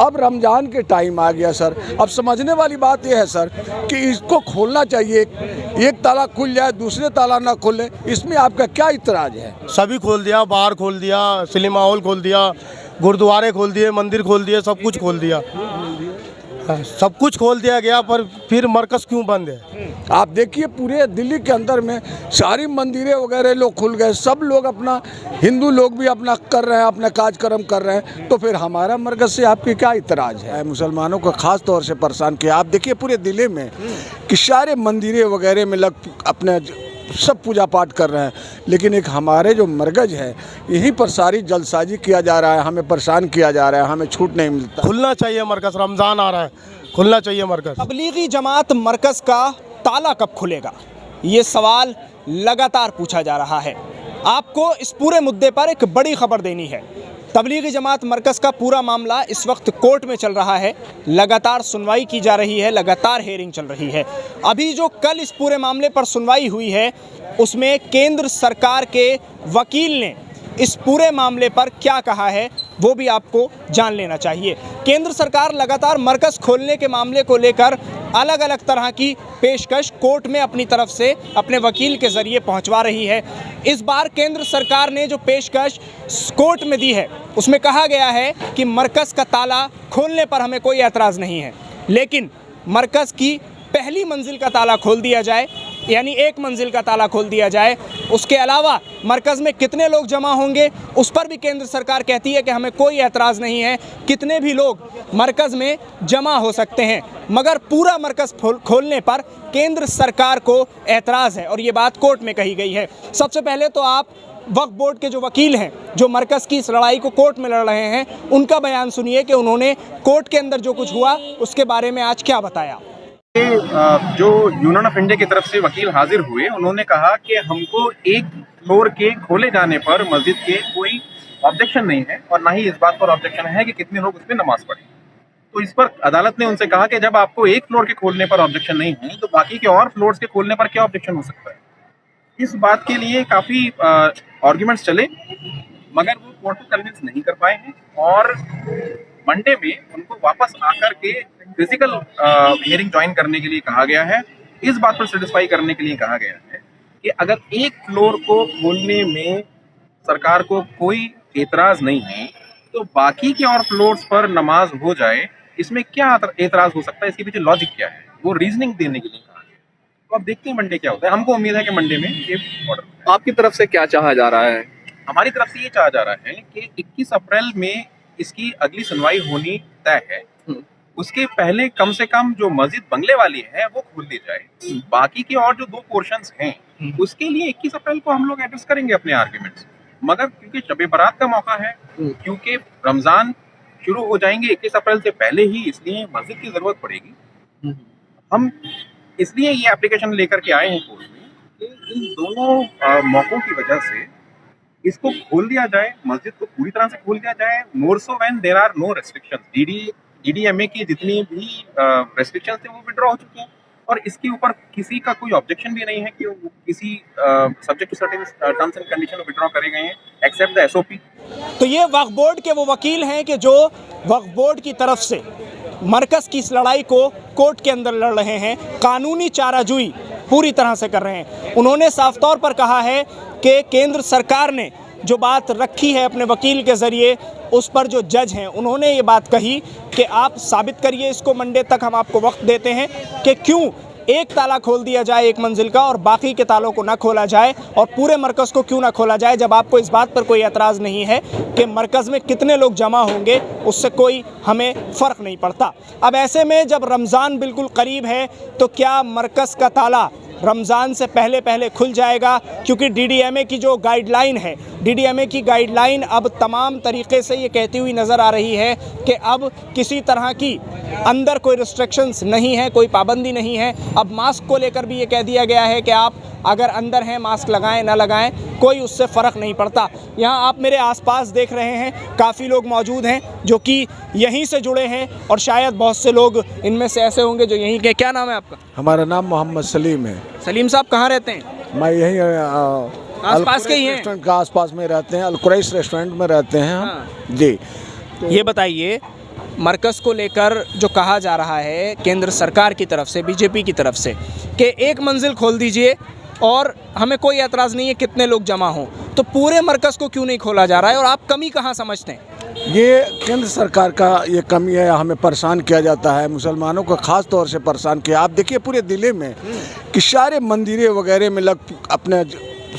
अब रमज़ान के टाइम आ गया सर। अब समझने वाली बात यह है सर कि इसको खोलना चाहिए, एक ताला खुल जाए दूसरे ताला ना खुले, इसमें आपका क्या इतराज़ है? सभी खोल दिया, बार खोल दिया, सिनेमा हॉल खोल दिया, गुरुद्वारे खोल दिए, मंदिर खोल दिए, सब कुछ खोल दिया, सब कुछ खोल दिया गया, पर फिर मरकज़ क्यों बंद है? आप देखिए पूरे दिल्ली के अंदर में सारी मंदिरें वगैरह लोग खुल गए, सब लोग अपना, हिंदू लोग भी अपना कर रहे हैं, अपना कार्यक्रम कर रहे हैं, तो फिर हमारा मरकज़ से आपकी क्या इतराज़ है? मुसलमानों को ख़ास तौर से परेशान किया। आप देखिए पूरे दिल्ली में कि सारे मंदिरें वगैरह में लग अपने सब पूजा पाठ कर रहे हैं, लेकिन एक हमारे जो मरकज़ है यहीं पर सारी जलसाजी किया जा रहा है, हमें परेशान किया जा रहा है, हमें छूट नहीं मिलता। खुलना चाहिए मरकज़, रमज़ान आ रहा है, खुलना चाहिए मरकज़। तबलीगी जमात मरकज़ का ताला कब खुलेगा, ये सवाल लगातार पूछा जा रहा है। आपको इस पूरे मुद्दे पर एक बड़ी खबर देनी है। तबलीगी जमात मरकज़ का पूरा मामला इस वक्त कोर्ट में चल रहा है, लगातार सुनवाई की जा रही है, लगातार हेयरिंग चल रही है। अभी जो कल इस पूरे मामले पर सुनवाई हुई है उसमें केंद्र सरकार के वकील ने इस पूरे मामले पर क्या कहा है वो भी आपको जान लेना चाहिए। केंद्र सरकार लगातार मरकज़ खोलने के मामले को लेकर अलग अलग तरह की पेशकश कोर्ट में अपनी तरफ से अपने वकील के ज़रिए पहुंचवा रही है। इस बार केंद्र सरकार ने जो पेशकश कोर्ट में दी है उसमें कहा गया है कि मरकज़ का ताला खोलने पर हमें कोई एतराज़ नहीं है, लेकिन मरकज़ की पहली मंजिल का ताला खोल दिया जाए, यानी एक मंजिल का ताला खोल दिया जाए। उसके अलावा मरकज़ में कितने लोग जमा होंगे उस पर भी केंद्र सरकार कहती है कि हमें कोई एतराज़ नहीं है, कितने भी लोग मरकज़ में जमा हो सकते हैं, मगर पूरा मरकज़ खोलने पर केंद्र सरकार को एतराज़ है और ये बात कोर्ट में कही गई है। सबसे पहले तो आप वक्फ बोर्ड के जो वकील हैं जो मरकज़ की इस लड़ाई को कोर्ट में लड़ रहे हैं उनका बयान सुनिए कि उन्होंने कोर्ट के अंदर जो कुछ हुआ उसके बारे में आज क्या बताया। जो यूनियन ऑफ इंडिया की तरफ से वकील हाजिर हुए, उन्होंने कहा कि हमको एक फ्लोर के खोले जाने पर मस्जिद के कोई ऑब्जेक्शन नहीं है और ना ही इस बात पर ऑब्जेक्शन है कि कितने लोग उसमें नमाज पढ़ें। तो इस पर अदालत ने उनसे कहा कि जब आपको एक फ्लोर के खोलने पर ऑब्जेक्शन नहीं है तो बाकी के और फ्लोर्स के खोलने पर क्या ऑब्जेक्शन हो सकता है। इस बात के लिए काफ़ी आर्ग्यूमेंट्स चले, मगर वो कोर्ट को कन्विंस नहीं कर पाए हैं और मंडे में उनको वापस आकर के फिजिकल हियरिंग ज्वाइन करने के लिए कहा गया है। इस बात पर सेटिस्फाई करने के लिए कहा गया है कि अगर एक फ्लोर को खोलने में सरकार को कोई एतराज़ नहीं है तो बाकी के और फ्लोर्स पर नमाज हो जाए, इसमें क्या एतराज़ हो सकता है, इसके पीछे लॉजिक क्या है, वो रीजनिंग देने के लिए कहा गया। तो अब देखते हैं मंडे क्या होता है। हमको उम्मीद है कि मंडे में ये ऑर्डर। आपकी तरफ से क्या चाहा जा रहा है? हमारी तरफ से ये चाहा जा रहा है कि 21 अप्रैल में इसकी अगली सुनवाई होनी तय है, उसके पहले कम से कम जो मस्जिद बंगले वाली है वो खोल दी जाए। बाकी के और जो दो पोर्शंस हैं उसके लिए 21 अप्रैल को हम लोग एड्रेस करेंगे अपने आर्ग्यूमेंट्स, मगर क्योंकि शब बारात का मौका है, क्योंकि रमजान शुरू हो जाएंगे 21 अप्रैल से पहले ही, इसलिए मस्जिद की जरूरत पड़ेगी। हम इसलिए ये एप्लीकेशन लेकर के आए हैं कोर्ट में कि इन दोनों मौकों की वजह से इसको खोल दिया जाए, मस्जिद को पूरी तरह से खोल दिया जाए। More so when there are no restrictions. DDMA की जितनी भी रेस्ट्रिक्शंस थे वो विड्रॉ हो चुके हैं और इसके ऊपर किसी का कोई ऑब्जेक्शन भी नहीं है कि वो किसी subject to certain terms and condition withdraw करे गए हैं एक्सेप्ट द SOP। तो ये वक्फ बोर्ड के वो वकील हैं कि जो वक्फ बोर्ड की तरफ से मरकज़ की इस लड़ाई को कोर्ट के अंदर लड़ रहे हैं, कानूनी चाराजोई पूरी तरह से कर रहे हैं। उन्होंने साफ तौर पर कहा है कि केंद्र सरकार ने जो बात रखी है अपने वकील के ज़रिए, उस पर जो जज हैं उन्होंने ये बात कही कि आप साबित करिए इसको, मंडे तक हम आपको वक्त देते हैं कि क्यों एक ताला खोल दिया जाए एक मंजिल का और बाकी के तालों को ना खोला जाए और पूरे मरकज़ को क्यों ना खोला जाए। जब आपको इस बात पर कोई एतराज़ नहीं है कि मरकज़ में कितने लोग जमा होंगे उससे कोई हमें फ़र्क नहीं पड़ता। अब ऐसे में जब रमज़ान बिल्कुल करीब है तो क्या मरकज़ का ताला रमज़ान से पहले खुल जाएगा? क्योंकि DDMA की जो गाइडलाइन है, DDMA की गाइडलाइन अब तमाम तरीक़े से ये कहती हुई नज़र आ रही है कि अब किसी तरह की अंदर कोई रिस्ट्रिक्शंस नहीं है, कोई पाबंदी नहीं है। अब मास्क को लेकर भी ये कह दिया गया है कि आप अगर अंदर हैं मास्क लगाएं ना लगाएं, कोई उससे फ़र्क नहीं पड़ता। यहाँ आप मेरे आसपास देख रहे हैं काफ़ी लोग मौजूद हैं जो कि यहीं से जुड़े हैं और शायद बहुत से लोग इनमें से ऐसे होंगे जो यहीं के। क्या नाम है आपका? हमारा नाम मोहम्मद सलीम है। सलीम साहब कहाँ रहते हैं? मैं यहीं आसपास के ही हैं? रेस्टोरेंट का आसपास में रहते हैं, अल कुरैश रेस्टोरेंट में रहते हैं हम। जी। ये बताइए मरकज़ को लेकर जो कहा जा रहा है केंद्र सरकार की तरफ से, बीजेपी की तरफ से, कि एक मंजिल खोल दीजिए और हमें कोई एतराज़ नहीं है कितने लोग जमा हों, तो पूरे मरकज़ को क्यों नहीं खोला जा रहा है और आप कमी कहाँ समझते हैं? ये केंद्र सरकार का ये कमी है, हमें परेशान किया जाता है, मुसलमानों को ख़ास तौर से परेशान किया। आप देखिए पूरे दिल्ली में कि सारे मंदिरें वगैरह में अपने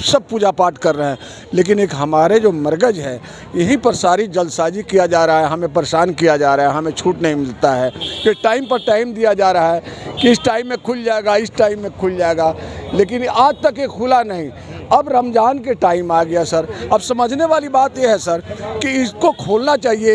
सब पूजा पाठ कर रहे हैं, लेकिन एक हमारे जो मरकज़ है यहीं पर सारी जल्दसाजी किया जा रहा है, हमें परेशान किया जा रहा है, हमें छूट नहीं मिलता है। ये टाइम पर टाइम दिया जा रहा है कि इस टाइम में खुल जाएगा, इस टाइम में खुल जाएगा, लेकिन आज तक ये खुला नहीं। अब रमज़ान के टाइम आ गया सर। अब समझने वाली बात यह है सर कि इसको खोलना चाहिए,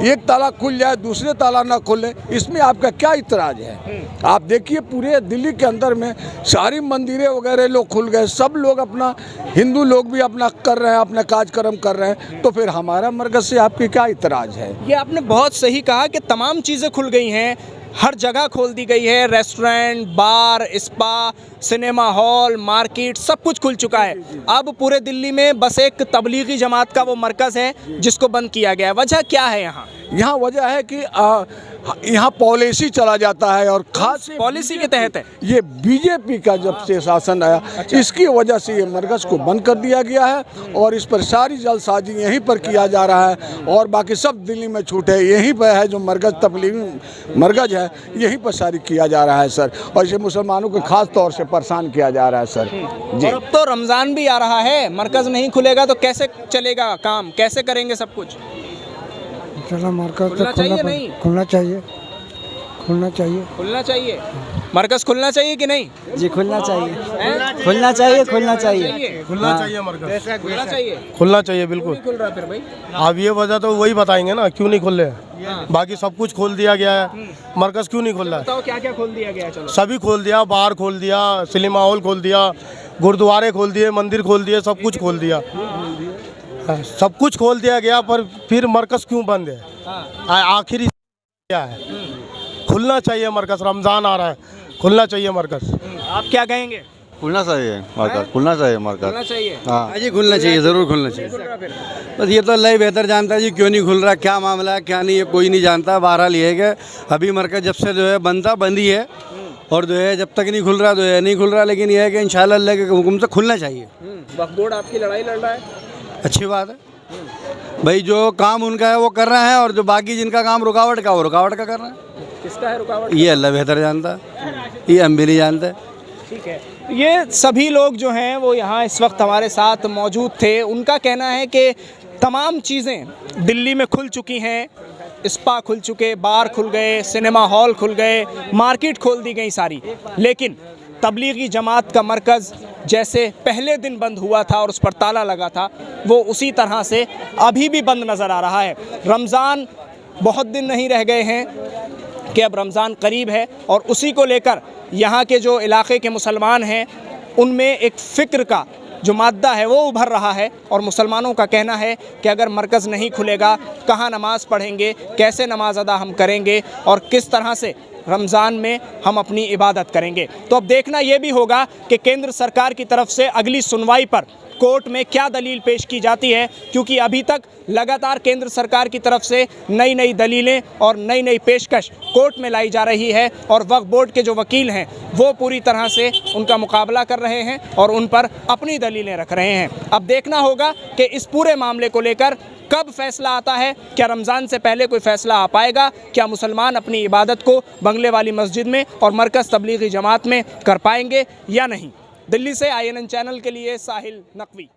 एक ताला खुल जाए दूसरे ताला ना खुले, इसमें आपका क्या इतराज़ है? आप देखिए पूरे दिल्ली के अंदर में सारी मंदिरें वगैरह लोग खुल गए, सब लोग अपना, हिंदू लोग भी अपना कर रहे हैं, अपना कार्यक्रम कर रहे हैं, तो फिर हमारा मरकज़ से आपकी क्या इतराज़ है? ये आपने बहुत सही कहा कि तमाम चीज़ें खुल गई हैं, हर जगह खोल दी गई है, रेस्टोरेंट, बार, स्पा, सिनेमा हॉल, मार्केट, सब कुछ खुल चुका है। अब पूरे दिल्ली में बस एक तबलीगी जमात का वो मरकज़ है जिसको बंद किया गया है। वजह क्या है यहाँ? यहाँ वजह है कि यहाँ पॉलिसी चला जाता है, और ख़ास पॉलिसी के तहत है ये बीजेपी का जब से शासन आया, इसकी वजह से ये मरकज़ को बंद कर दिया गया है, और इस पर सारी जल्दसाजी यहीं पर किया जा रहा है, और बाकी सब दिल्ली में छूट है। यहीं पर है जो मरकज़ तबलीगी मरकज़ है, यहीं पर सारी किया जा रहा है सर, और इसे मुसलमानों को ख़ास तौर से परेशान किया जा रहा है सर जी। और अब तो रमज़ान भी आ रहा है, मरकज़ नहीं खुलेगा तो कैसे चलेगा काम, कैसे करेंगे सब कुछ? चलो मरकज़ खुलना चाहिए नहीं? खुलना चाहिए, खुलना चाहिए, खुलना चाहिए, मरकज़ खुलना चाहिए कि नहीं? जी खुलना चाहिए, हैं? खुलना चाहिए, खुलना चाहिए, खुलना चाहिए मरकज़, खुलना चाहिए। खुलना चाहिए बिल्कुल। नहीं खुल रहा फिर भाई? अब ये वजह तो वही बताएंगे ना क्यों नहीं खुल रहे हैं। बाकी सब कुछ खोल दिया गया है, मरकज़ क्यों नहीं खुल रहा है? बताओ क्या क्या खोल दिया गया? चलो सभी खोल दिया, बार खोल दिया, सिनेमा हॉल खोल दिया, गुरुद्वारे खोल दिए, मंदिर खोल दिए, सब कुछ खोल दिया। सब कुछ खोल दिया गया, पर फिर मरकज़ क्यों बंद है? आखिर क्या है? खुलना चाहिए मरकज़, रमज़ान आ रहा है, खुलना चाहिए मरकज़। आप क्या कहेंगे? खुलना चाहिए मरकज़, खुलना चाहिए मरकज़। खुलना चाहिए। हाँ जी खुलना चाहिए, ज़रूर खुलना चाहिए। बस ये तो अल्लाह ही बेहतर जानता है जी क्यों नहीं खुल रहा, क्या मामला है क्या नहीं, ये कोई नहीं जानता। बहरहाल ये है कि अभी मरकज़ जब से जो है बंद था, बंद ही है, और जो है जब तक नहीं खुल रहा तो है नहीं खुल रहा, लेकिन यह है कि इंशाल्लाह अल्लाह के हुक्म से खुलना चाहिए। वक्फ बोर्ड आपकी लड़ाई लड़ रहा है, अच्छी बात है भाई, जो काम उनका है वो कर रहे हैं, और जो बाकी जिनका काम रुकावट का वो रुकावट का कर रहे हैं। किसका है रुकावट? ये अल्लाह बेहतर जानता है, ये हम भी नहीं जानते। ठीक है, ये सभी लोग जो हैं वो यहाँ इस वक्त हमारे साथ मौजूद थे। उनका कहना है कि तमाम चीज़ें दिल्ली में खुल चुकी हैं, स्पा खुल चुके, बार खुल गए, सिनेमा हॉल खुल गए, मार्केट खोल दी गई सारी, लेकिन तबलीगी जमात का मरकज़ जैसे पहले दिन बंद हुआ था और उस पर ताला लगा था, वो उसी तरह से अभी भी बंद नज़र आ रहा है। रमज़ान बहुत दिन नहीं रह गए हैं कि अब रमज़ान करीब है, और उसी को लेकर यहाँ के जो इलाके के मुसलमान हैं उनमें एक फ़िक्र का जो मादा है वो उभर रहा है, और मुसलमानों का कहना है कि अगर मरकज़ नहीं खुलेगा कहाँ नमाज़ पढ़ेंगे, कैसे नमाज अदा हम करेंगे, और किस तरह से रमज़ान में हम अपनी इबादत करेंगे। तो अब देखना ये भी होगा कि केंद्र सरकार की तरफ से अगली सुनवाई पर कोर्ट में क्या दलील पेश की जाती है, क्योंकि अभी तक लगातार केंद्र सरकार की तरफ से नई नई दलीलें और नई नई पेशकश कोर्ट में लाई जा रही है, और वक्फ बोर्ड के जो वकील हैं वो पूरी तरह से उनका मुकाबला कर रहे हैं और उन पर अपनी दलीलें रख रहे हैं। अब देखना होगा कि इस पूरे मामले को लेकर कब फैसला आता है। क्या रमज़ान से पहले कोई फ़ैसला आ पाएगा? क्या मुसलमान अपनी इबादत को बंगले वाली मस्जिद में और मरकज़ तबलीगी जमात में कर पाएंगे या नहीं? दिल्ली से INN चैनल के लिए साहिल नकवी।